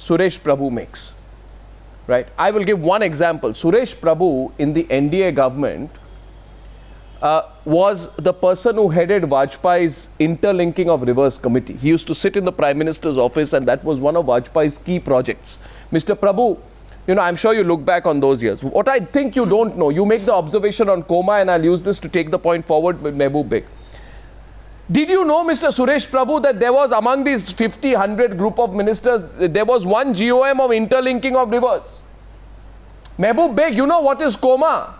Suresh Prabhu makes. Right? I will give one example. Suresh Prabhu in the NDA government was the person who headed Vajpayee's interlinking of rivers committee. He used to sit in the Prime Minister's office, and that was one of Vajpayee's key projects. Mr. Prabhu, I'm sure you look back on those years. What I think you don't know, you make the observation on coma, and I'll use this to take the point forward with Mehboob Beg. Did you know, Mr. Suresh Prabhu, that there was among these 50, 100 group of ministers, there was one GOM of interlinking of rivers? Mehboob Beg, you know what is coma?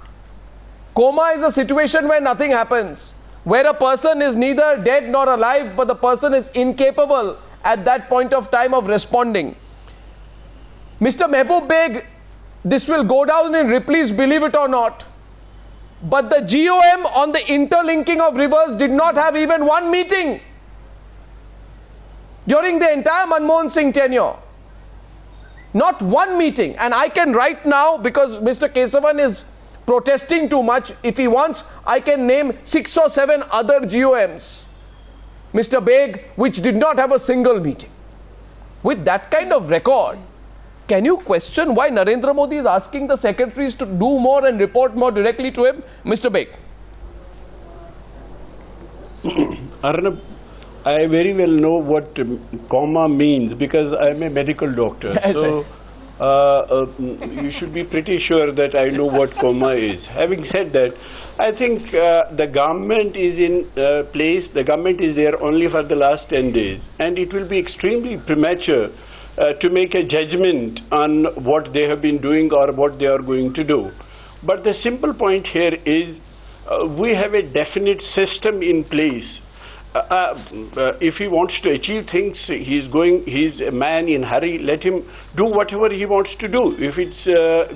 Coma is a situation where nothing happens, where a person is neither dead nor alive, but the person is incapable at that point of time of responding. Mr. Mehboob Beg, this will go down in Ripley's, believe it or not. But the GOM on the interlinking of rivers did not have even one meeting during the entire Manmohan Singh tenure. Not one meeting. And I can right now, because Mr. Kesavan is protesting too much, if he wants, I can name 6 or 7 other GOMs, Mr. Beg, which did not have a single meeting. With that kind of record, can you question why Narendra Modi is asking the secretaries to do more and report more directly to him? Mr. Beg. Arnab, I very well know what coma means because I am a medical doctor. So you should be pretty sure that I know what coma is. Having said that, I think the government is in place. The government is there only for the last 10 days. And it will be extremely premature to make a judgment on what they have been doing or what they are going to do. But the simple point here is we have a definite system in place. If he wants to achieve things, he's a man in hurry, let him do whatever he wants to do. If it's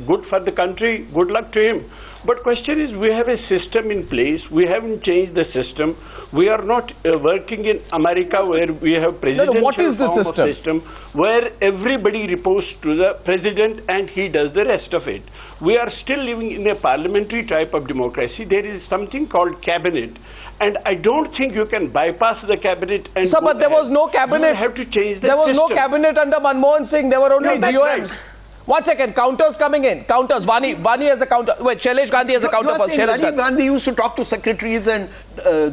good for the country, good luck to him. But question is, we have a system in place. We haven't changed the system. We are not working in America where we have presidential what is the system where everybody reports to the president and he does the rest of it. We are still living in a parliamentary type of democracy. There is something called cabinet. And I don't think you can bypass the cabinet and Sir, but there was no cabinet. You have to change the There was system. No cabinet under Manmohan Singh. There were only GOMs. Right. 1 second. Counters coming in. Counters. Vani has a counter. Wait, Shailesh Gandhi has a counter first. Rajiv Gandhi used to talk to secretaries and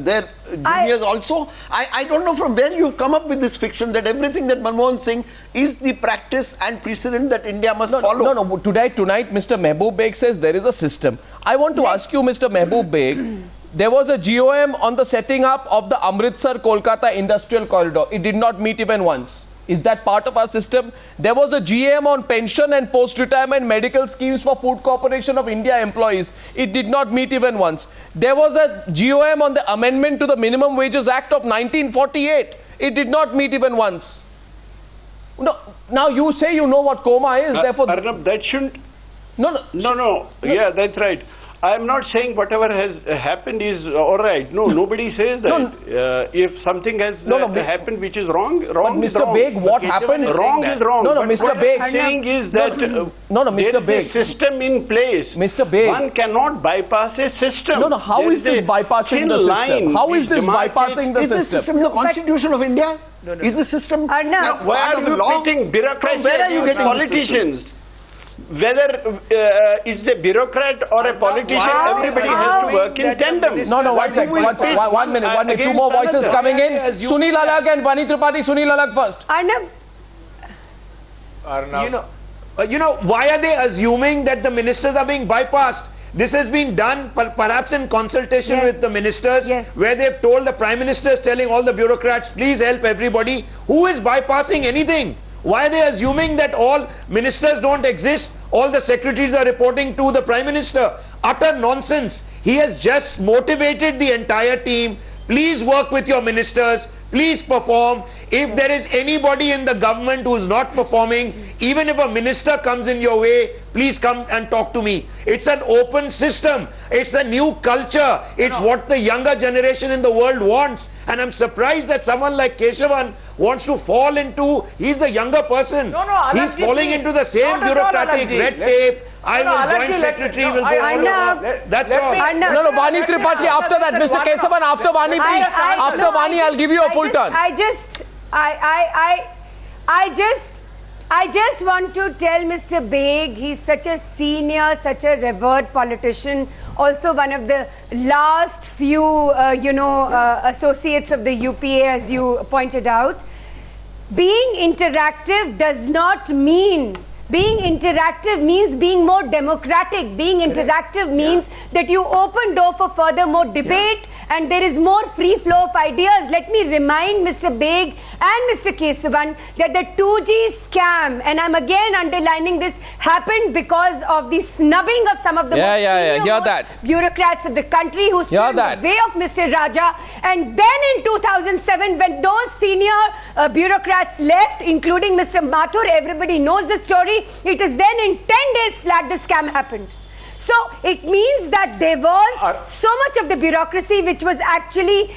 their juniors also. I don't know from where you've come up with this fiction that everything that Manmohan Singh is the practice and precedent that India must follow. No. Tonight, Mr. Mehboob Beg says there is a system. I want to ask you, Mr. Mehboob Beg, there was a GOM on the setting up of the Amritsar-Kolkata Industrial Corridor. It did not meet even once. Is that part of our system? There was a GM on pension and post-retirement medical schemes for Food Corporation of India employees. It did not meet even once. There was a GOM on the amendment to the Minimum Wages Act of 1948. It did not meet even once. No, now you say you know what coma is, therefore... Arnab, that shouldn't... No. Yeah, that's right. I am not saying whatever has happened is all right. No, nobody says that. If something has happened which is wrong is wrong. But Mr. Beg, what happened? Wrong is wrong. No, but Mr. what Beg. I'm saying is that Mr. Beg. there is a system in place. Mr. Beg. One cannot bypass a system. No, how is this bypassing the system? How is this bypassing the system? Is the system the Constitution of India? Is the system part of the law? Bureaucracy From where are you getting politicians? Whether it's a bureaucrat or a politician, everybody has to work in tandem. No, one minute. Two more voices coming in. Sunil Alagh and Vani Tripathi. Sunil Alagh first. Arnab. Why are they assuming that the ministers are being bypassed? This has been done perhaps in consultation with the ministers, where they've told the Prime Minister is telling all the bureaucrats, please help everybody. Who is bypassing anything? Why are they assuming that all ministers don't exist? All the secretaries are reporting to the Prime Minister. Utter nonsense. He has just motivated the entire team. Please work with your ministers. Please perform. If there is anybody in the government who is not performing, even if a minister comes in your way, please come and talk to me. It's an open system. It's a new culture. It's what the younger generation in the world wants. And I'm surprised that someone like Kesavan wants to fall into, he's the younger person. He's falling into the same bureaucratic red tape. I will join secretary, will go on. That's all. No, Vani Tripathi, after that, Mr. Kesavan, after Vani, please. After Vani, I'll give you a full turn. I just want to tell Mr. Beg, he's such a senior, such a revered politician, also one of the last few, associates of the UPA, as you pointed out. Being interactive does not mean, being interactive means being more democratic. Being interactive means that you open door for further more debate and there is more free flow of ideas. Let me remind Mr. Beg and Mr. Kesavan that the 2G scam, and I'm again underlining this, happened because of the snubbing of some of the bureaucrats of the country who stood in the way of Mr. Raja. And then in 2007, when those senior bureaucrats left, including Mr. Mathur, everybody knows the story, it is then in 10 days flat the scam happened. So it means that there was so much of the bureaucracy which was actually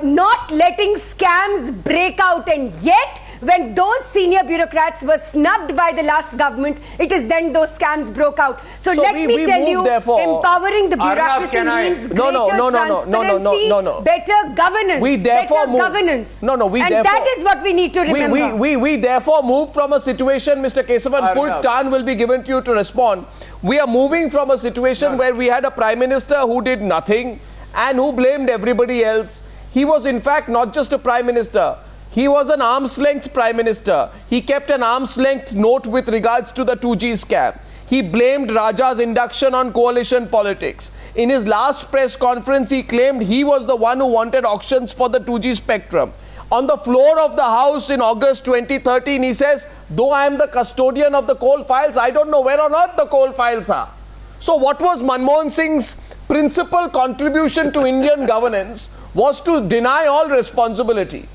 not letting scams break out, and yet when those senior bureaucrats were snubbed by the last government, it is then those scams broke out. So let me tell you, empowering the bureaucracy means greater transparency, better governance. We therefore move. Governance. And that is what we need to remember. We therefore move from a situation, Mr. Kesavan, full turn will be given to you to respond. We are moving from a situation where we had a Prime Minister who did nothing and who blamed everybody else. He was in fact not just a Prime Minister. He was an arm's length Prime Minister. He kept an arm's length note with regards to the 2G scam. He blamed Raja's induction on coalition politics. In his last press conference, he claimed he was the one who wanted auctions for the 2G spectrum. On the floor of the House in August 2013, he says, though I am the custodian of the coal files, I don't know where on earth the coal files are. So what was Manmohan Singh's principal contribution to Indian governance was to deny all responsibility.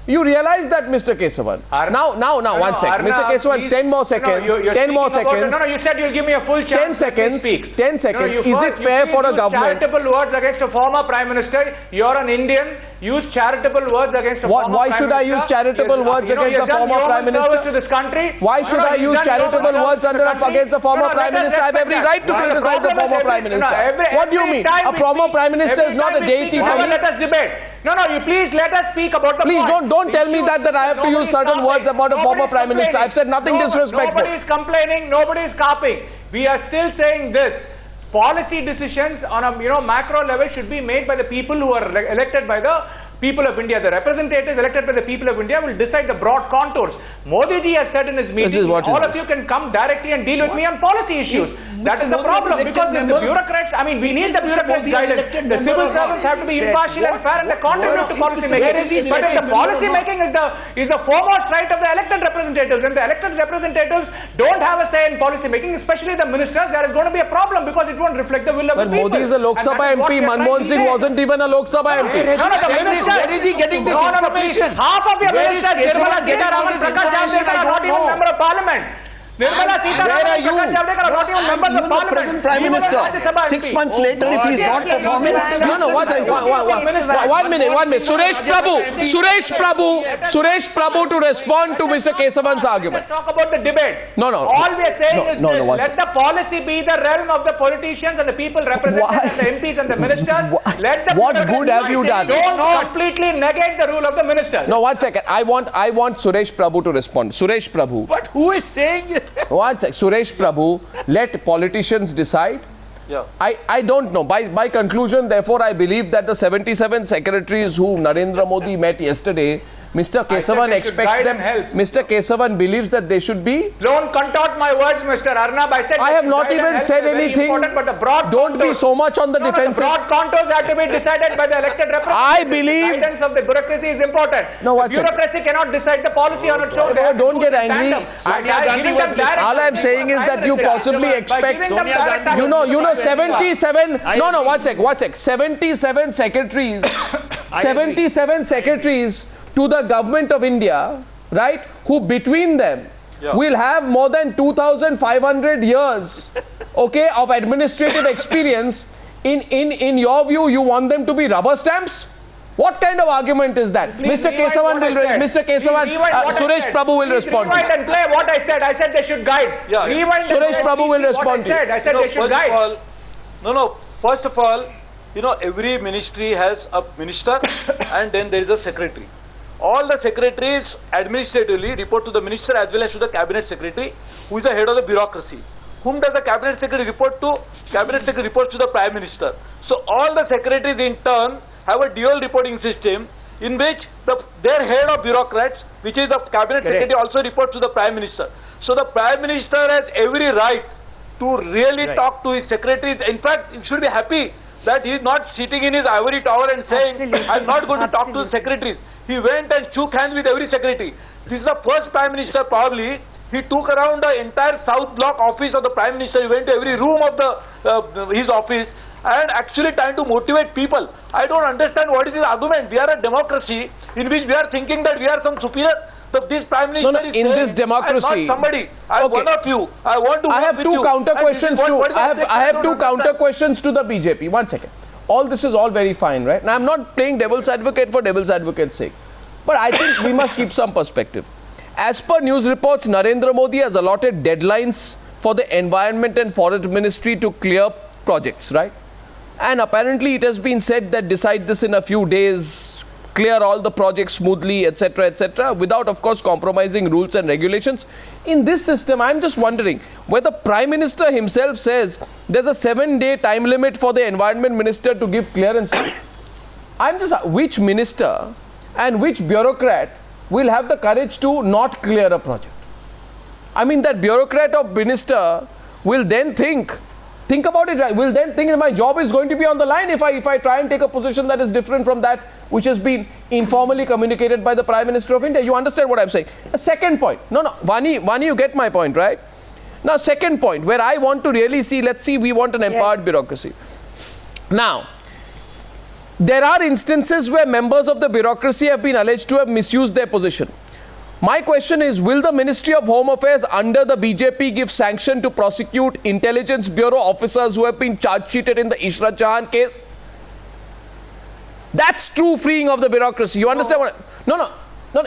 You realize that, Mr. Kesavan? Now, one second. Mr. Kesavan, 10 more seconds. 10 more seconds. You said you'll give me a full chance. 10 seconds. 10 seconds. Is it fair for a government? Charitable words against a former Prime Minister. You're an Indian. Use charitable words against a former Prime Minister. Why should I use charitable words against a former Prime Minister? To this country. Why should I use charitable words against a former Prime Minister? I have every right to criticize the former Prime Minister. What do you mean? A former Prime Minister is not a deity for me? Let us debate. You please let us speak about the Please don't tell me that I have to use certain words about a former Prime Minister. I've said nothing disrespectful. Nobody is complaining, nobody is copying. We are still saying this. Policy decisions on a macro level should be made by the people who are elected by the people of India. The representatives elected by the people of India will decide the broad contours. Modi ji has said in his meeting, all of you can come directly and deal with me on policy issues. That is the problem, because the bureaucrats, we need the bureaucrats' guidance. The civil servants have to be impartial and fair and they contribute to policy making. But if the policy making is the foremost right of the elected representatives, and the elected representatives don't have a say in policy making, especially the ministers, there is going to be a problem because it won't reflect the will of the people. Modi is a Lok Sabha MP. Manmohan Singh wasn't even a Lok Sabha MP. Where is he getting this information? Half of your ministers, Nirmala Sitaraman, Prakash Javadekar are not even member of parliament. Nirmala Sitaraman, Prakash Javadekar are not even members of parliament. The present Prime Minister, 6 months later, if he is not performing, one minute. Suresh Prabhu to respond to Mr. Kesavan's argument. Let's talk about the debate. All we are saying is let the policy be the realm of the politicians and the people represented and the MPs and the ministers. Let the what good have you done? Don't completely negate the rule of the ministers. No, 1 second. I want Suresh Prabhu to respond. Suresh Prabhu. But who is saying it? 1 second. Suresh Prabhu, let politicians decide. Yeah. I don't know. By conclusion, therefore, I believe that the 77 secretaries who Narendra Modi met yesterday, Mr. Kesavan expects them. Mr. Kesavan believes that they should be. Don't contort my words, Mr. Arnab. I have not even said anything. Don't be so much on the defensive. The broad contours have to be decided by the elected representatives. I believe. The guidance of the bureaucracy is important. No, the bureaucracy cannot decide the policy on its own. Don't get angry. All I'm saying is that you possibly expect. 77. No, 1 sec. 77 secretaries. 77 secretaries to the government of India, right, who between them will have more than 2,500 years, okay, of administrative experience. In your view, you want them to be rubber stamps? What kind of argument is that? Mr. Kesavan Suresh Prabhu will respond to you. And play what I said. I said they should guide. Suresh Prabhu will respond to you. I said they should guide. First of all, every ministry has a minister and then there is a secretary. all the secretaries administratively report to the minister as well as to the cabinet secretary, who is the head of the bureaucracy. Whom does the cabinet secretary report to? Cabinet secretary reports to the prime minister. So all the secretaries in turn have a dual reporting system in which their head of bureaucrats, which is the cabinet secretary, also reports to the prime minister. So the prime minister has every right to really talk to his secretaries. In fact, he should be happy that he is not sitting in his ivory tower and saying, I'm not going to talk to the secretaries. He went and shook hands with every secretary. This is the first prime minister probably. He took around the entire South Block office of the prime minister. He went to every room of his office and actually trying to motivate people. I don't understand what is his argument. We are a democracy in which we are thinking that we are some superior. So this prime minister is in saying, this democracy, I'm not somebody. I'm one of you. I want to. I have two counter questions to. I have two counter questions to the BJP. 1 second. All this is all very fine, right? Now I'm not playing devil's advocate for devil's advocate's sake, but I think we must keep some perspective. As per news reports, Narendra Modi has allotted deadlines for the Environment and Forest Ministry to clear projects, right? And apparently it has been said that decide this in a few days, clear all the projects smoothly, etc., without, of course, compromising rules and regulations. In this system, I'm just wondering whether Prime Minister himself says there's a 7-day time limit for the Environment Minister to give clearance. I'm just, which minister and which bureaucrat will have the courage to not clear a project? I mean, that bureaucrat or minister will then think about it, right? Will then think that my job is going to be on the line if I try and take a position that is different from that which has been informally communicated by the Prime Minister of India. You understand what I'm saying? A second point. No, Vani, you get my point, right? Now, second point, where I want to really see, let's see, we want an empowered bureaucracy. Now, there are instances where members of the bureaucracy have been alleged to have misused their position. My question is, will the Ministry of Home Affairs under the BJP give sanction to prosecute Intelligence Bureau officers who have been charge-sheeted in the Ishrat Jahan case? That's true freeing of the bureaucracy. You understand what? No.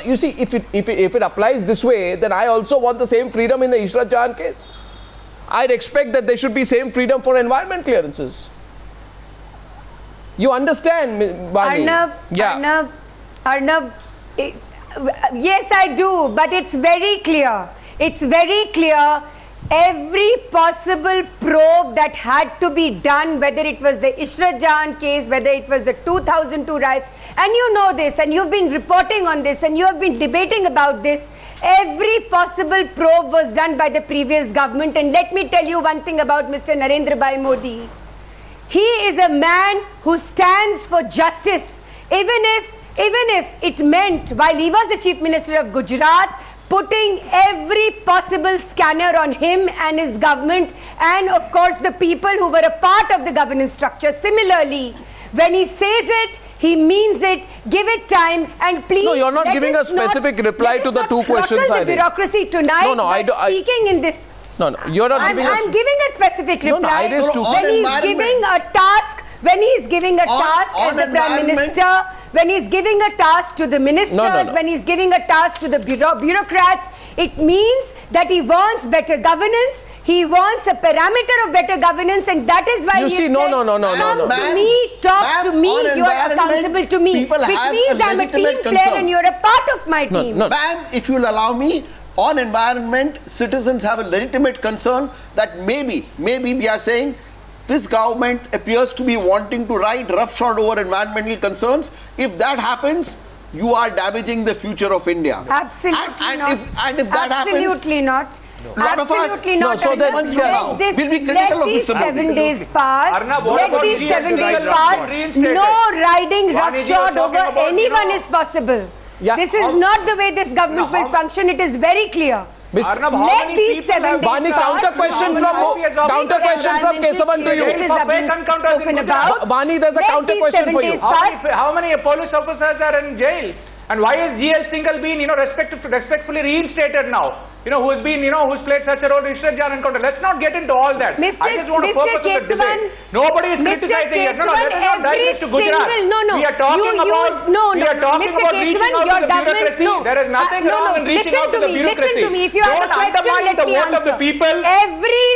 You see, if it applies this way, then I also want the same freedom in the Ishrat Jahan case. I'd expect that there should be same freedom for environment clearances. You understand, Vani? Arnab, yes, I do, but it's very clear. It's very clear. Every possible probe that had to be done, whether it was the Ishrat Jahan case, whether it was the 2002 riots, and you know this, and you've been reporting on this, and you have been debating about this, every possible probe was done by the previous government. And let me tell you one thing about Mr. Narendra Bhai Modi. He is a man who stands for justice, even if it meant, while he was the Chief Minister of Gujarat, putting every possible scanner on him and his government and, of course, the people who were a part of the governance structure. Similarly, when he says it, he means it. Give it time, and please. No, you're not giving a specific reply to the two questions I raised. The bureaucracy tonight. Speaking in this. No, you're not giving. I'm giving a specific reply. No, I raised two. When he's giving a task as the Prime Minister, when he's giving a task to the ministers, when he's giving a task to the bureaucrats, it means that he wants better governance. He wants a parameter of better governance, and that is why talk to me, you are accountable to me, which means I'm a team player and you're a part of my team. Ma'am, if you'll allow me, on environment, citizens have a legitimate concern that maybe we are saying this government appears to be wanting to ride roughshod over environmental concerns. If that happens, you are damaging the future of India. Absolutely not. If that happens, absolutely not. A lot of us, so that we'll be critical of Mr. Modi. 7 days pass. Let these 7 days pass. No riding roughshod over anyone is possible. This is not the way this government will function. It is very clear. Let these 7 days Vani, counter question from Kesavan to you. This is spoken about. Vani, there's a counter question for you. How many police officers are in jail? And why is GL Singhal being, respectfully reinstated now? who's been, who's played such a role in Israel encounter. Let's not get into all that. I just want to focus on the debate. Nobody is criticizing it. No, let us not divert to Gujarat. We are talking about reaching out to the bureaucracy. There is nothing wrong in reaching out to the bureaucracy. Listen to me. If you have a question, let me answer. Every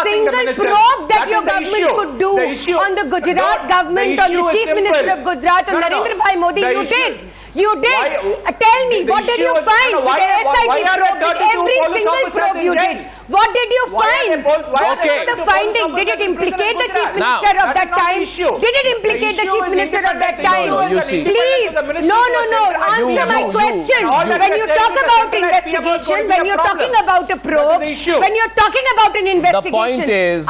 single probe that your government could do on the Gujarat government, on the Chief Minister of Gujarat, on Narendra Bhai Modi, you did. You did. Tell me, what did you find with the SIT probe? With every single probe you did. What did you find? What was the finding? Did it implicate the Chief Minister of that time? Did it implicate the Chief Minister of that time? Please. No. Answer my question. When you talk about investigation, when you're talking about a probe, when you're talking about an investigation,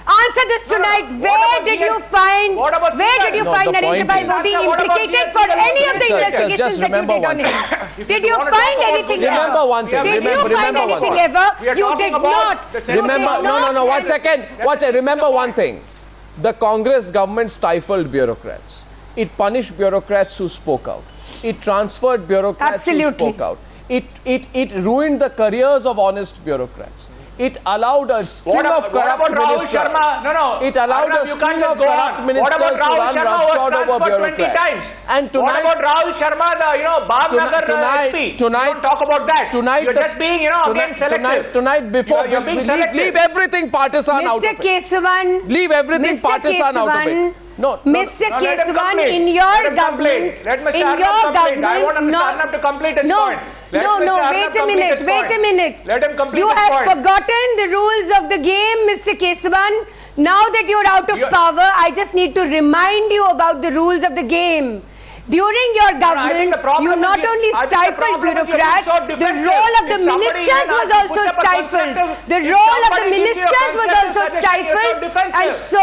answer this tonight. Where did you find Narendra Bhai Modi implicated for any of the investigations that you did on him? Did you find anything ever? Remember one thing. Did you find anything ever? You did not. Remember, no, 1 second. Remember one thing. The Congress government stifled bureaucrats. It punished bureaucrats who spoke out. It transferred bureaucrats who spoke out. It ruined the careers of honest bureaucrats. It allowed a string of corrupt ministers. It allowed a string of corrupt ministers to run roughshod over bureaucrats. And tonight, what about Rahul Sharma, Bhavnagar SP? Don't talk about that. You're just being, again selective. Tonight, before leave everything partisan out of it. Mr. Kesavan, leave everything partisan out of it. No, Mr. Kesavan, in your government, I want Arnab to complete his point. Wait a minute. Let him complete his point. You have forgotten the rules of the game, Mr. Kesavan. Now that you're out of power, I just need to remind you about the rules of the game. During your government, you not only stifled bureaucrats, the role of the ministers was also stifled. The role of the ministers was also stifled. And so,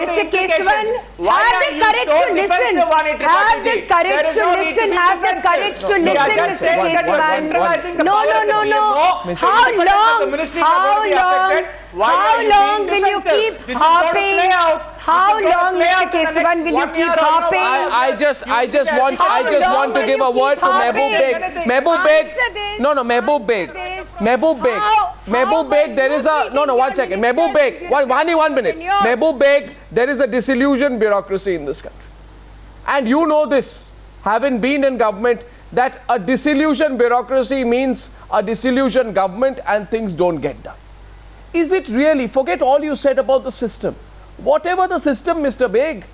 Mr. Kesavan, have the courage to listen. Have the courage to listen. Have the courage to listen, Mr. Kesavan. No. How long will you keep harping? How long, Mr. Kesavan, will you keep harping? I just want to give a word to Mehboob Beg. Mehboob Beg, there is a... No, 1 second. Mehboob Beg, Vani, 1 minute. Mehboob Beg, there is a disillusioned bureaucracy in this country. And you know this, having been in government, that a disillusioned bureaucracy means a disillusioned government and things don't get done. Is it really, forget all you said about the system, whatever the system, Mr. Beg,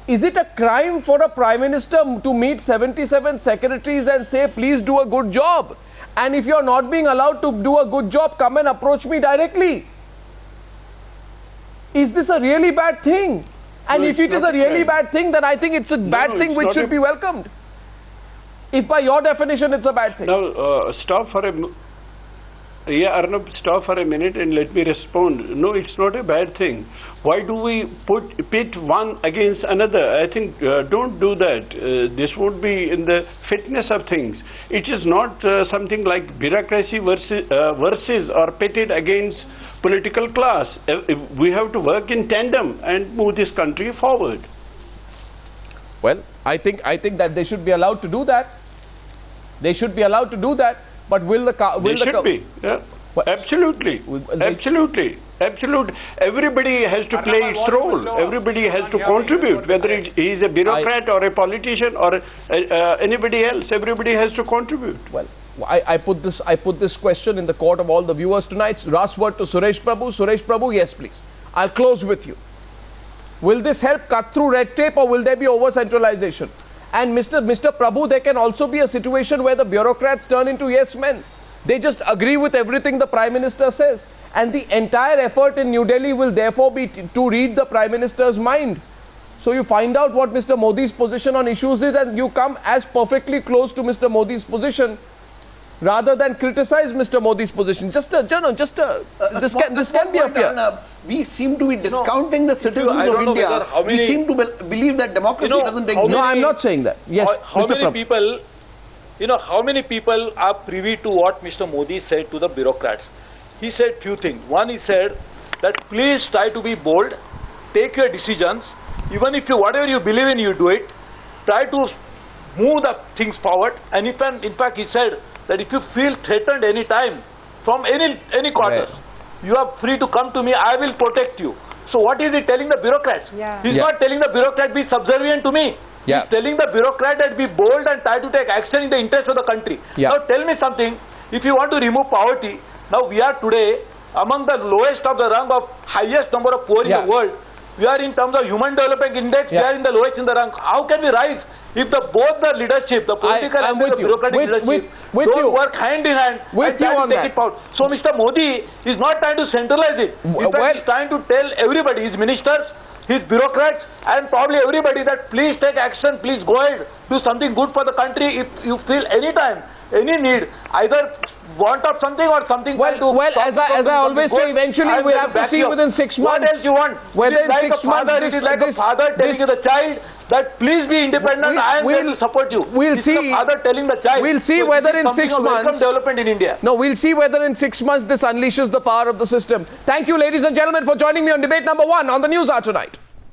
is it a crime for a Prime Minister to meet 77 secretaries and say, please do a good job? And if you're not being allowed to do a good job, come and approach me directly. Is this a really bad thing? And if it is a really bad thing, then I think it's a bad thing which should be welcomed. If by your definition it's a bad thing. Now, stop for a... Yeah, Arnab, stop for a minute and let me respond. No, it's not a bad thing. Why do we pit one against another? I think don't do that. This won't be in the fitness of things. It is not something like bureaucracy versus or pitted against political class. We have to work in tandem and move this country forward. Well, I think that they should be allowed to do that. They should be allowed to do that. But will the absolutely. Everybody has to play its role. Everybody has to contribute, whether he is a bureaucrat or a politician or anybody else. Everybody has to contribute. Well, I put this question in the court of all the viewers tonight. Last word to Suresh Prabhu. Suresh Prabhu, yes, please. I'll close with you. Will this help cut through red tape, or will there be over centralization? And Mr. Prabhu, there can also be a situation where the bureaucrats turn into yes men. They just agree with everything the Prime Minister says. And the entire effort in New Delhi will therefore be to read the Prime Minister's mind. So you find out what Mr. Modi's position on issues is, and you come as perfectly close to Mr. Modi's position rather than criticize Mr. Modi's position. This can be a fear. We seem to be discounting the citizens of India. We seem to believe that democracy doesn't exist. No, I'm not saying that. Yes, how many people, how many people are privy to what Mr. Modi said to the bureaucrats? He said few things. One, he said that please try to be bold, take your decisions, even if whatever you believe in, you do it. try to move the things forward. And in fact, he said that if you feel threatened any time from any quarter, you are free to come to me. I will protect you. So what is he telling the bureaucrats? He's not telling the bureaucrat be subservient to me. He's telling the bureaucrat that be bold and try to take action in the interest of the country. Now tell me something. If you want to remove poverty, now we are today among the lowest of the rung of highest number of poor in the world. We are in terms of human development index, we are in the lowest in the rank. How can we rise if both the leadership, the political and the bureaucratic leadership don't work hand in hand and try to take it forward? So Mr. Modi is not trying to centralize it. In fact, he's trying to tell everybody, his ministers, his bureaucrats and probably everybody that please take action, please go ahead, do something good for the country. If you feel any time, any need, either want of something or something. Well, as I always say, eventually we'll have to see within 6 months. What else you want? Whether in 6 months this is like a father telling the child that please be independent. I am going to support you. We'll see. The father telling the child. We'll see whether in 6 months. Development in India. No, we'll see whether in 6 months this unleashes the power of the system. Thank you, ladies and gentlemen, for joining me on debate number 1 on the Newshour tonight.